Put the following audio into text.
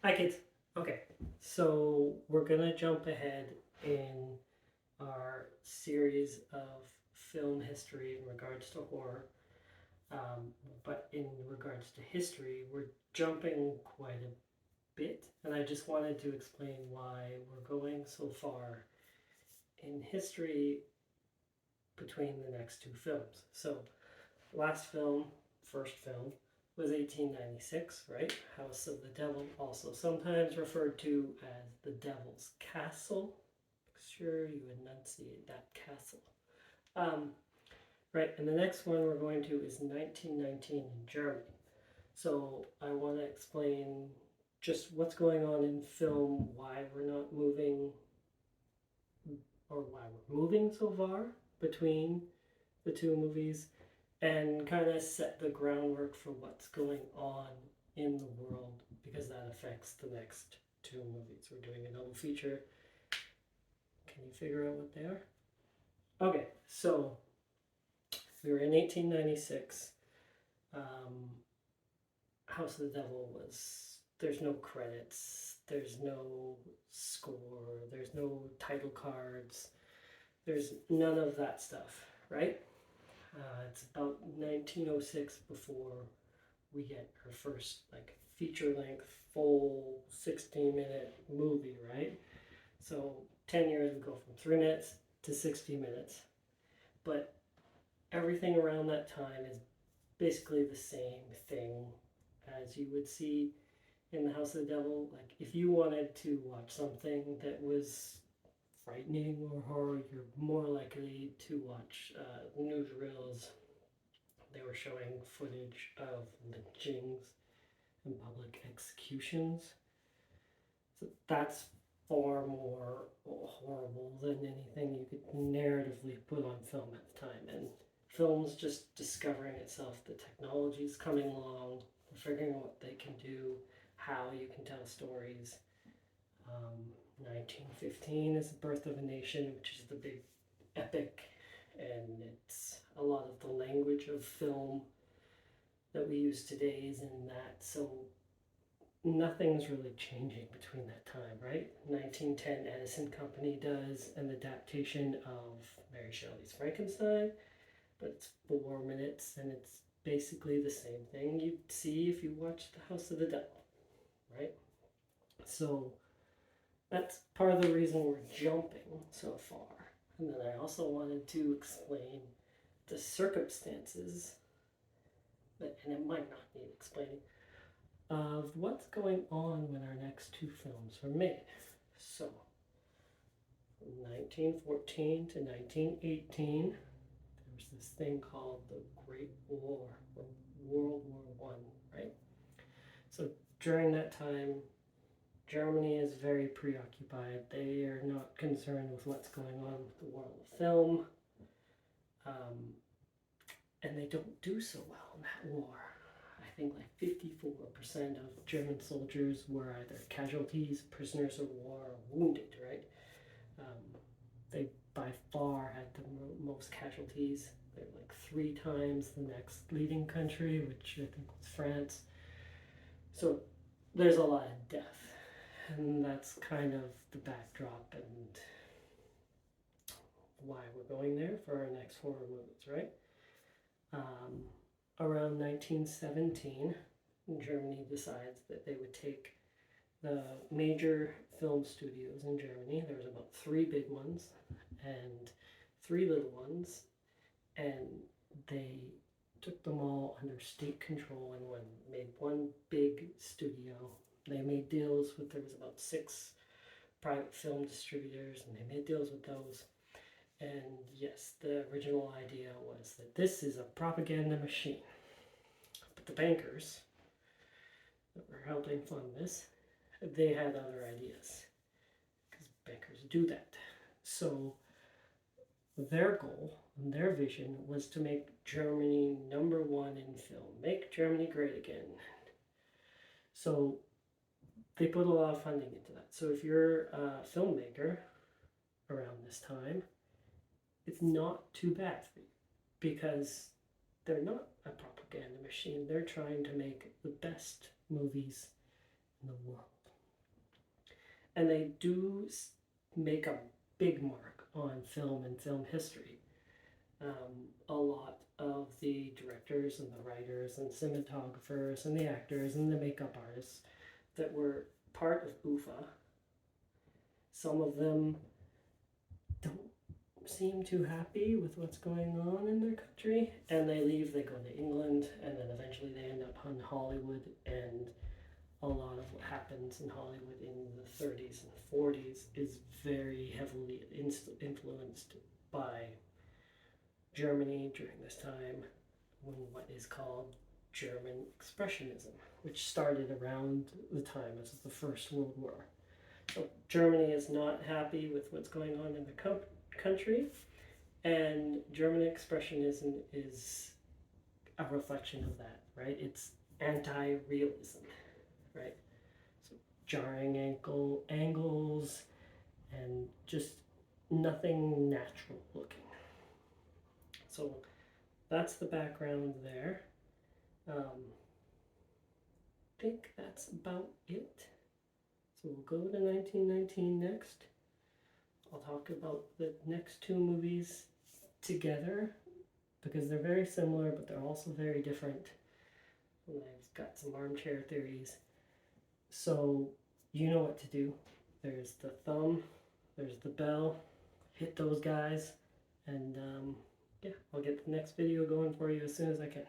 Hi, kids. Okay, so we're gonna jump ahead in our series of film history in regards to horror. Um, but in regards to history, we're jumping quite a bit, and I just wanted to explain why we're going so far in history between the next two films. So, last film, first film, was 1896, right? House of the Devil, also sometimes referred to as the Devil's Castle. Make sure you enunciate that castle. Um, right, and the next one we're going to is 1919 in Germany. So I want to explain just what's going on in film, why we're not moving, or why we're moving so far between the two movies, and kind of set the groundwork for what's going on in the world because that affects the next two movies. We're doing a double feature. Can you figure out what they are? Okay, so we were in 1896. Um, House of the Devil was, there's no credits, there's no score, there's no title cards, there's none of that stuff, right? It's about 1906 before we get our first like feature length full 16-minute movie, right? So 10 years we go from 3 minutes to 60 minutes, but everything around that time is basically the same thing as you would see in the House of the Devil. Like if you wanted to watch something that was frightening or horror, you're more likely to watch newsreels. They were showing footage of lynchings and public executions. So that's far more horrible than anything you could narratively put on film at the time. And film's just discovering itself. The technology's coming along, figuring out what they can do, how you can tell stories. 1915 is the birth of a nation, which is the big epic, and it's a lot of the language of film that we use today is in that. So nothing's really changing between that time, right? 1910, Edison Company does an adaptation of Mary Shelley's Frankenstein, but it's 4 minutes and it's basically the same thing you'd see if you watched The House of the Devil, right? So that's part of the reason we're jumping so far. And then I also wanted to explain the circumstances, and it might not need explaining, of what's going on when our next two films were made. So, from 1914 to 1918, there was this thing called the Great War, or World War One, right? So during that time, Germany is very preoccupied. They are not concerned with what's going on with the world of film, um, and they don't do so well in that war. I think like 54% of German soldiers were either casualties, prisoners of war, or wounded, right? They by far had the most casualties. They're like 3 times the next leading country, which I think was France. So there's a lot of death. And that's kind of the backdrop and why we're going there for our next horror movies, right? Um, Around 1917, Germany decides that they would take the major film studios in Germany. There was about 3 big ones and 3 little ones, and they took them all under state control and made one big studio. They made deals with, there was about 6 private film distributors, and they made deals with those. And yes, the original idea was that this is a propaganda machine. But the bankers that were helping fund this, they had other ideas, because bankers do that. So their goal and their vision was to make Germany #1 in film, make Germany great again. So they put a lot of funding into that. So if you're a filmmaker around this time, it's not too bad for you, because they're not a propaganda machine. They're trying to make the best movies in the world. And they do make a big mark on film and film history. A lot of the directors and the writers and cinematographers and the actors and the makeup artists that were part of UFA, some of them don't seem too happy with what's going on in their country, and they leave. They go to England, and then eventually they end up in Hollywood. And a lot of what happens in Hollywood in the 30s and 40s is very heavily influenced by Germany during this time, when what is called German Expressionism, which started around the time of the First World War. So Germany is not happy with what's going on in the country, and German Expressionism is a reflection of that, right? It's anti-realism, right? So jarring angles and just nothing natural looking. So that's the background there. I think that's about it. So we'll go to 1919 next. I'll talk about the next two movies together because they're very similar, but they're also very different. And I've got some armchair theories. So you know what to do. There's the thumb, there's the bell. Hit those guys, and yeah, I'll get the next video going for you as soon as I can.